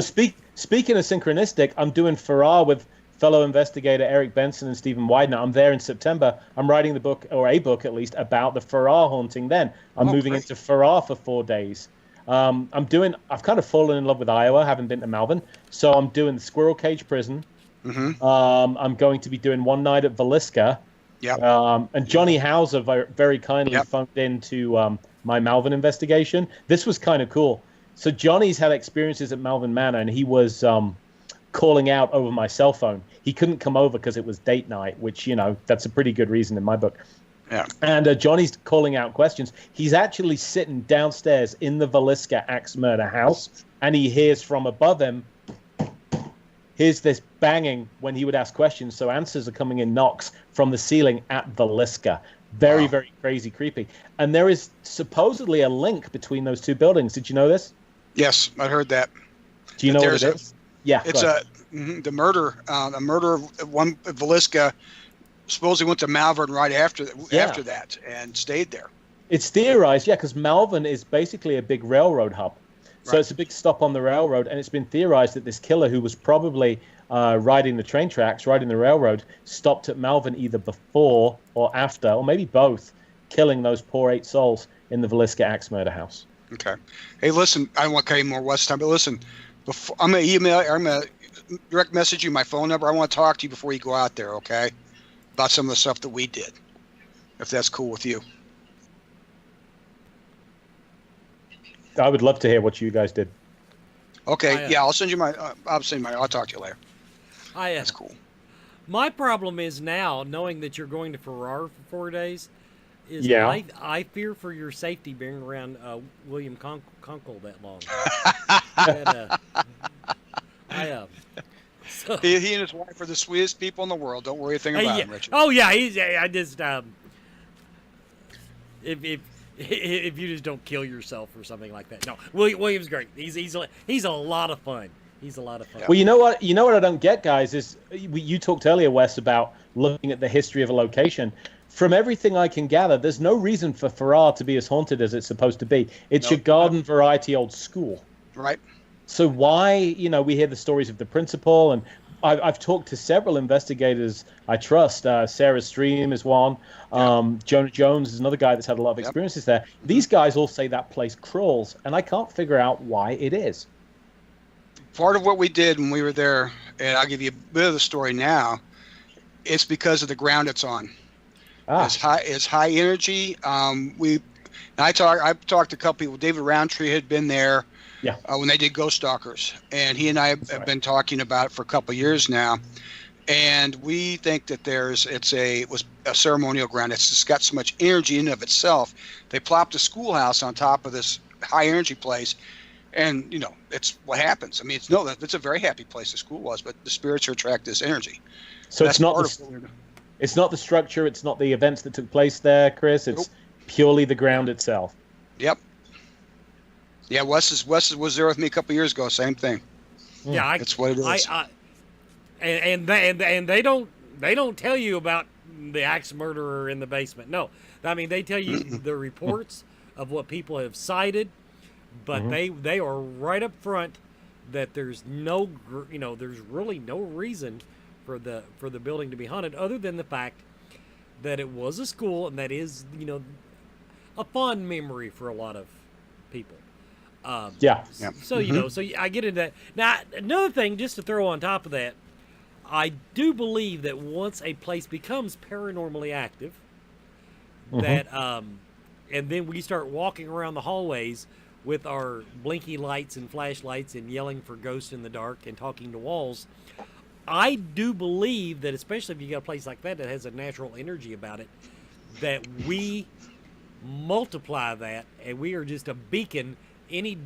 [SPEAKER 4] speaking of synchronistic, I'm doing Farrar with fellow investigator Eric Benson and Stephen Widener. I'm there in September. I'm writing the book, or a book at least, about the Farrar haunting then. I'm moving into Farrar for 4 days. I've kind of fallen in love with Iowa, haven't been to Malvern. So I'm doing the Squirrel Cage Prison. Mm-hmm. I'm going to be doing one night at Villisca. Yep. And Johnny Hauser very kindly phoned into my Malvern investigation. This was kind of cool. So Johnny's had experiences at Malvern Manor, and he was calling out over my cell phone. He couldn't come over because it was date night, which, that's a pretty good reason in my book. Yeah. And Johnny's calling out questions. He's actually sitting downstairs in the Villisca axe murder house, and he hears from above him, here's this banging when he would ask questions. So answers are coming in knocks from the ceiling at Villisca. Very, very crazy, creepy. And there is supposedly a link between those two buildings. Did you know this?
[SPEAKER 3] Yes, I heard that.
[SPEAKER 4] Do you know what it is? Yeah,
[SPEAKER 3] it's the murder of one Villisca. Supposedly went to Malvern right after that and stayed there.
[SPEAKER 4] It's theorized, because Malvern is basically a big railroad hub. So It's a big stop on the railroad, and it's been theorized that this killer, who was probably riding the train tracks, riding the railroad, stopped at Malvern either before or after, or maybe both, killing those poor 8 souls in the Villisca axe murder house.
[SPEAKER 3] Okay. Hey, listen, I don't want to cut any more West time, but listen, I'm going to direct message you my phone number. I want to talk to you before you go out there, okay? About some of the stuff that we did, if that's cool with you.
[SPEAKER 4] I would love to hear what you guys did.
[SPEAKER 3] Okay, I'll send you I'll talk to you later. That's cool.
[SPEAKER 2] My problem is now, knowing that you're going to Farrar for 4 days, is I fear for your safety being around William Kunkel that long.
[SPEAKER 3] He and his wife are the sweetest people in the world. Don't worry a thing about him, Richard.
[SPEAKER 2] Oh yeah, I just if you just don't kill yourself or something like that. No, William's great. He's a lot of fun. He's a lot of fun.
[SPEAKER 4] Well, you know what I don't get, guys, is you talked earlier, Wes, about looking at the history of a location. From everything I can gather, there's no reason for Farrar to be as haunted as it's supposed to be. It's your garden variety old school.
[SPEAKER 3] Right.
[SPEAKER 4] So why, we hear the stories of the principal and I've talked to several investigators I trust. Sarah Stream is one. Jonah Jones is another guy that's had a lot of experiences there. These guys all say that place crawls, and I can't figure out why it is.
[SPEAKER 3] Part of what we did when we were there, and I'll give you a bit of the story now, it's because of the ground it's on. It's high energy. I've talked to a couple people. David Roundtree had been there when they did Ghost Stalkers, and he and I have been talking about it for a couple of years now. And we think that it was a ceremonial ground. It's just got so much energy in and of itself. They plopped a schoolhouse on top of this high energy place, and it's what happens. I mean, it's a very happy place. The school was, but the spirits attract this energy.
[SPEAKER 4] So it's not the structure. It's not the events that took place there, Chris. It's purely the ground itself.
[SPEAKER 3] Yep. Yeah, Wes was there with me a couple years ago. Same thing.
[SPEAKER 2] Yeah,
[SPEAKER 3] that's what it is.
[SPEAKER 2] And they don't tell you about the axe murderer in the basement. No, I mean they tell you the reports of what people have cited, but they are right up front that there's there's really no reason for the building to be haunted other than the fact that it was a school, and that is a fond memory for a lot of people. So so I get into that. Now another thing, just to throw on top of that, I do believe that once a place becomes paranormally active, that and then we start walking around the hallways with our blinky lights and flashlights and yelling for ghosts in the dark and talking to walls, I do believe that, especially if you got a place like that that has a natural energy about it, that we multiply that, and we are just a beacon. Any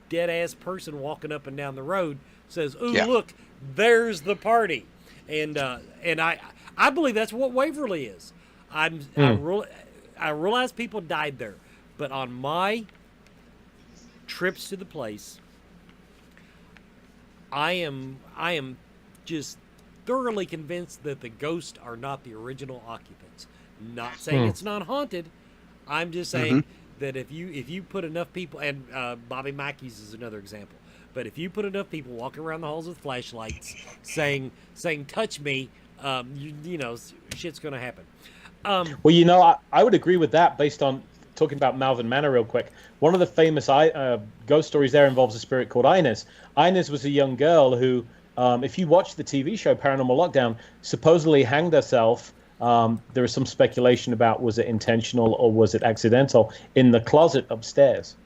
[SPEAKER 2] dead-ass person walking up and down the road says, "Ooh, look, there's the party," and I believe that's what Waverly is. I realize people died there, but on my trips to the place, I am just thoroughly convinced that the ghosts are not the original occupants. Not saying it's not haunted. I'm just saying that if you put enough people, and Bobby Mackey's is another example, but if you put enough people walking around the halls with flashlights saying "touch me," shit's gonna happen.
[SPEAKER 4] Well, I would agree with that based on talking about Malvern Manor real quick. One of the famous ghost stories there involves a spirit called Inez. Inez was a young girl who, if you watch the TV show Paranormal Lockdown, supposedly hanged herself. There is some speculation about was it intentional or was it accidental in the closet upstairs.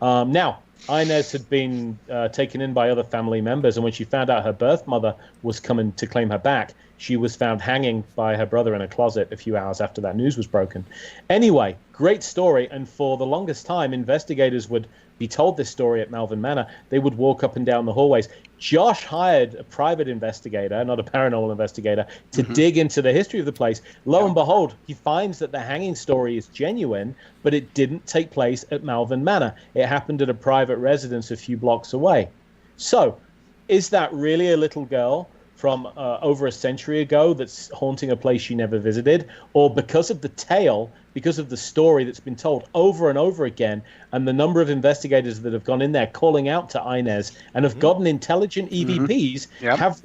[SPEAKER 4] Now, Inez had been taken in by other family members, and when she found out her birth mother was coming to claim her back, she was found hanging by her brother in a closet a few hours after that news was broken. Anyway, great story, and for the longest time, investigators would be told this story at Malvern Manor. They would walk up and down the hallways. Josh hired a private investigator, not a paranormal investigator, to dig into the history of the place. Lo and behold, he finds that the hanging story is genuine, but it didn't take place at Malvern Manor. It happened at a private residence a few blocks away. So, is that really a little girl from over a century ago that's haunting a place she never visited? Or because of the tale, because of the story that's been told over and over again, and the number of investigators that have gone in there calling out to Inez and have gotten intelligent EVPs,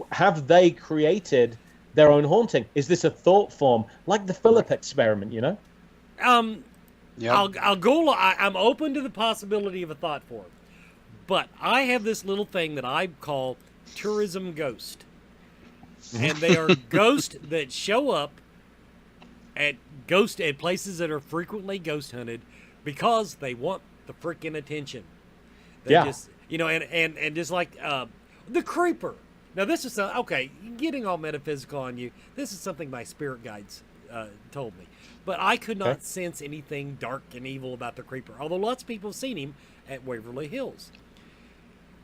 [SPEAKER 4] have they created their own haunting? Is this a thought form, like the Philip experiment,
[SPEAKER 2] I'm open to the possibility of a thought form, but I have this little thing that I call tourism ghost. And they are ghosts that show up at places that are frequently ghost hunted because they want the freaking attention. They just, and just like the creeper. Now this is getting all metaphysical on you. This is something my spirit guides told me, but I could not sense anything dark and evil about the creeper. Although lots of people have seen him at Waverly Hills,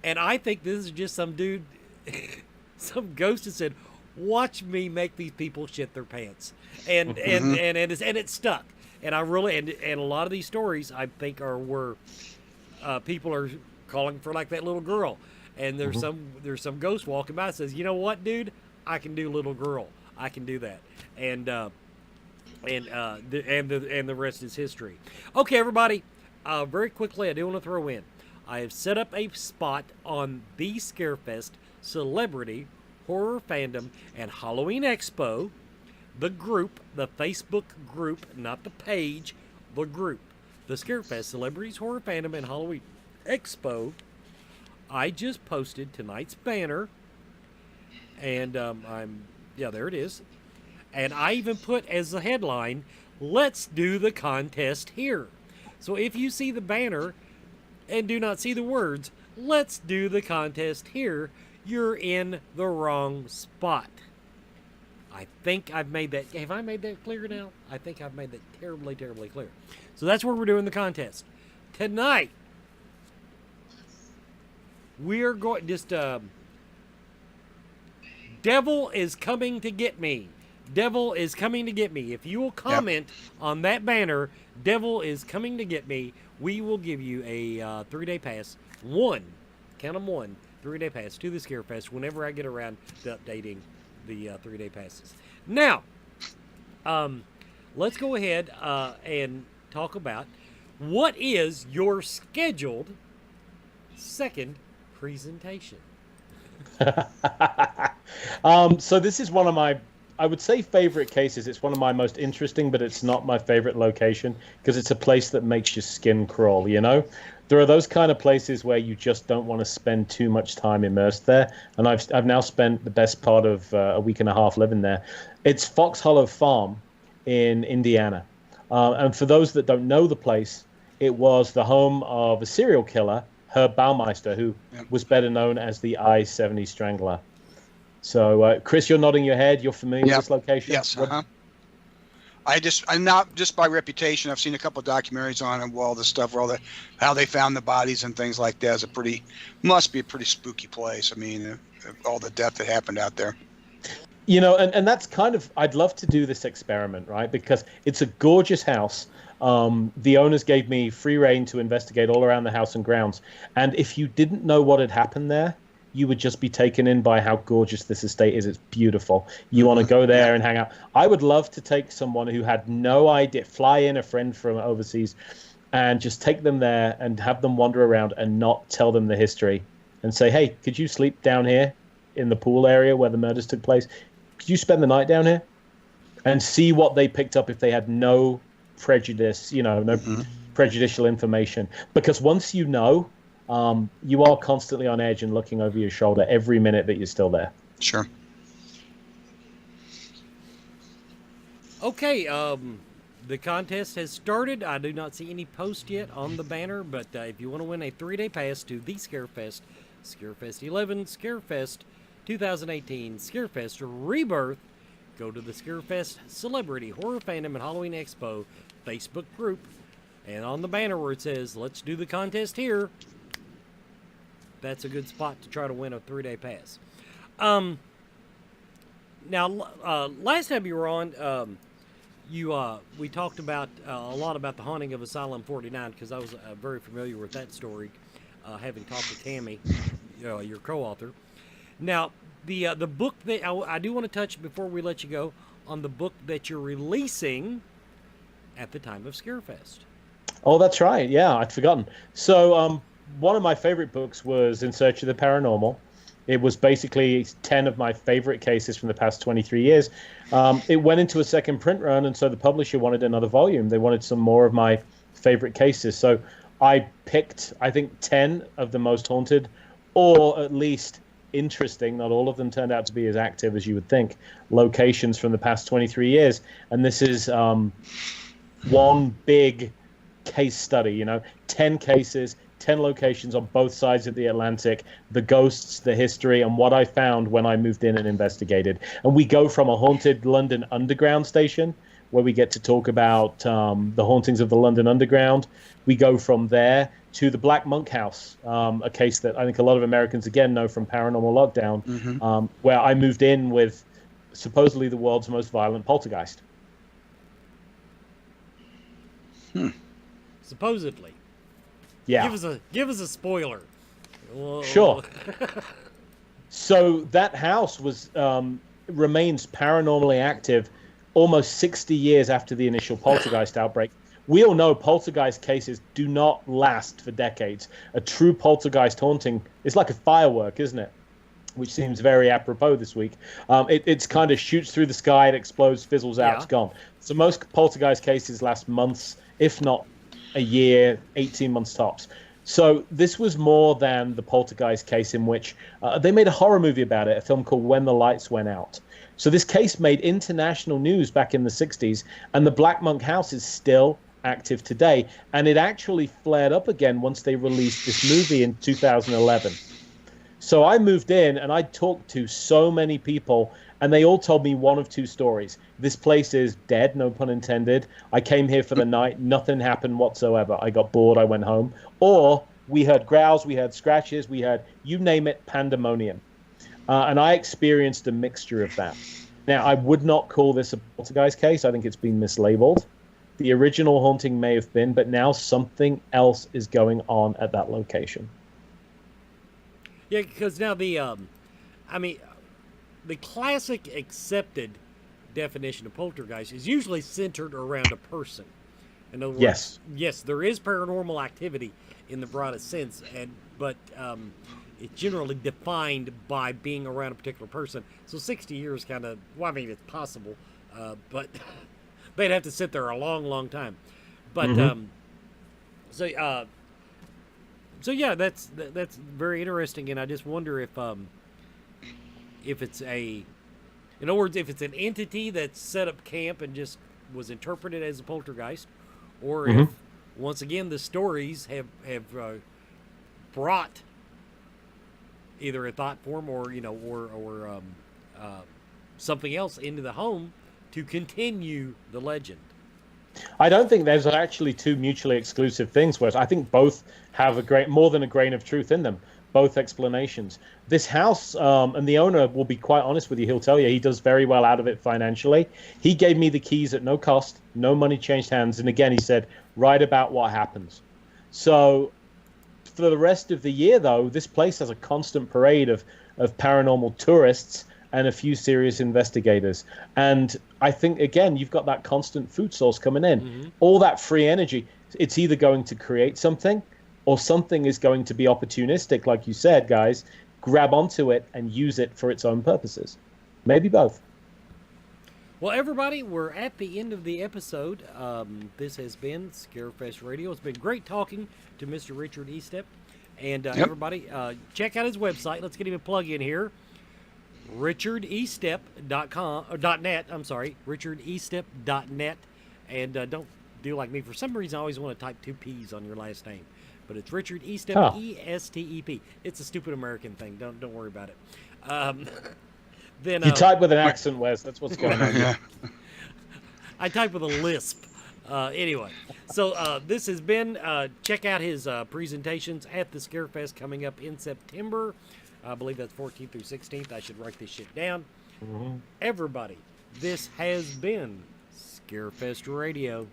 [SPEAKER 2] and I think this is just some dude, some ghost that said, "Watch me make these people shit their pants," and it stuck. And I really and a lot of these stories I think are where people are calling for like that little girl, and there's some ghost walking by that says, "You know what, dude? I can do little girl. I can do that." And the rest is history. Okay, everybody. Very quickly, I do want to throw in. I have set up a spot on the Scarefest Celebrity Horror Fandom and Halloween Expo. The group, the Facebook group, not the page, the group. The Scarefest Celebrities Horror Fandom and Halloween Expo. I just posted tonight's banner, and there it is. And I even put as the headline, "Let's do the contest here." So if you see the banner and do not see the words, "Let's do the contest here," you're in the wrong spot. I think I've made that. Have I made that clear now? I think I've made that terribly, terribly clear. So that's where we're doing the contest. Tonight, we're going, Devil is coming to get me. Devil is coming to get me. If you will comment on that banner, Devil is coming to get me, we will give you a 3-day pass. Count them 3-day pass to the Scarefest whenever I get around to updating the 3-day passes. Now, let's go ahead and talk about what is your scheduled second presentation.
[SPEAKER 4] So this is one of my, I would say, favorite cases. It's one of my most interesting, but it's not my favorite location because it's a place that makes your skin crawl, you know? There are those kind of places where you just don't want to spend too much time immersed there. And I've now spent the best part of a week and a half living there. It's Fox Hollow Farm in Indiana. And for those that don't know the place, it was the home of a serial killer, Herb Baumeister, who was better known as the I-70 Strangler. So, Chris, you're nodding your head. You're familiar with this location?
[SPEAKER 3] Yes. I'm not just by reputation. I've seen a couple of documentaries on it. All the stuff, how they found the bodies and things like that. Must be a pretty spooky place. I mean, all the death that happened out there.
[SPEAKER 4] You know, and that's kind of, I'd love to do this experiment, right? Because it's a gorgeous house. The owners gave me free reign to investigate all around the house and grounds. And if you didn't know what had happened there, you would just be taken in by how gorgeous this estate is. It's beautiful. You want to go there and hang out. I would love to take someone who had no idea, fly in a friend from overseas, and just take them there and have them wander around and not tell them the history and say, hey, could you sleep down here in the pool area where the murders took place? Could you spend the night down here? And see what they picked up if they had no prejudice, prejudicial information. Because once you know, you are constantly on edge and looking over your shoulder every minute that you're still there.
[SPEAKER 3] Sure.
[SPEAKER 2] Okay, the contest has started. I do not see any post yet on the banner, but if you want to win a 3-day pass to the Scarefest, Scarefest 11, Scarefest 2018, Scarefest Rebirth, go to the Scarefest Celebrity Horror Fandom and Halloween Expo Facebook group, and on the banner where it says, let's do the contest here, that's a good spot to try to win a 3-day pass. Now, last time you were on, we talked about a lot about the haunting of Asylum 49 because I was very familiar with that story, having talked to Tammy, your co-author. Now, the book that I do want to touch before we let you go on the book that you're releasing at the time of Scarefest.
[SPEAKER 4] Oh, that's right. Yeah, I'd forgotten. So, one of my favorite books was In Search of the Paranormal. It was basically 10 of my favorite cases from the past 23 years. It went into a second print run, and so the publisher wanted another volume. They wanted some more of my favorite cases. So I picked, I think, 10 of the most haunted, or at least interesting, not all of them turned out to be as active as you would think, locations from the past 23 years. And this is one big case study, 10 cases, 10 locations on both sides of the Atlantic, the ghosts, the history, and what I found when I moved in and investigated. And we go from a haunted London Underground station, where we get to talk about the hauntings of the London Underground. We go from there to the Black Monk House, a case that I think a lot of Americans, again, know from Paranormal Lockdown, where I moved in with supposedly the world's most violent poltergeist.
[SPEAKER 2] Supposedly.
[SPEAKER 4] Yeah.
[SPEAKER 2] Give us a spoiler. Whoa.
[SPEAKER 4] Sure. So that house remains paranormally active almost 60 years after the initial poltergeist outbreak. We all know poltergeist cases do not last for decades. A true poltergeist haunting is like a firework, isn't it? which seems very apropos this week. It's kind of shoots through the sky, it explodes, fizzles out, it's gone. So most poltergeist cases last months, if not a year, 18 months tops. So this was more than the poltergeist case in which they made a horror movie about it, a film called When the Lights Went Out. So this case made international news back in the 60s, and the Black Monk House is still active today. And it actually flared up again once they released this movie in 2011. So I moved in and I talked to so many people, and they all told me one of two stories. This place is dead, no pun intended. I came here for the night. Nothing happened whatsoever. I got bored. I went home. Or we heard growls, we heard scratches, we heard, you name it, pandemonium. And I experienced a mixture of that. Now, I would not call this a poltergeist case. I think it's been mislabeled. The original haunting may have been, but now something else is going on at that location.
[SPEAKER 2] Yeah, because now the classic accepted definition of poltergeist is usually centered around a person. In other words, yes, there is paranormal activity in the broadest sense, but it's generally defined by being around a particular person. So 60 years kind of, well, I mean, it's possible, but they'd have to sit there a long, long time. But so yeah, that's very interesting, and I just wonder if it's in other words, if it's an entity that set up camp and just was interpreted as a poltergeist, or if once again the stories have brought either a thought form or something else into the home to continue the legend.
[SPEAKER 4] I don't think there's actually two mutually exclusive things, whereas I think both have more than a grain of truth in them, both explanations. This house, and the owner will be quite honest with you, he'll tell you he does very well out of it financially. He gave me the keys at no cost, no money changed hands, and again he said, write about what happens. So for the rest of the year, though, this place has a constant parade of paranormal tourists and a few serious investigators. And I think, again, you've got that constant food source coming in. All that free energy, it's either going to create something or something is going to be opportunistic, like you said, guys, grab onto it and use it for its own purposes. Maybe both.
[SPEAKER 2] Well, everybody, we're at the end of the episode. This has been Scarefest Radio. It's been great talking to Mr. Richard Estep. And everybody, check out his website. Let's get him a plug in here. RichardEstep.com or .net. I'm sorry, RichardEstep.net. And don't do like me. For some reason, I always want to type two P's on your last name, but it's Richard Estep, E-S-T-E-P. It's a stupid American thing. Don't worry about it. Then
[SPEAKER 4] you type with an accent, Wes. That's what's going on.
[SPEAKER 3] Yeah.
[SPEAKER 2] I type with a lisp. Anyway, so this has been. Check out his presentations at the Scarefest coming up in September. I believe that's 14th through 16th. I should write this shit down. Everybody, this has been Scarefest Radio.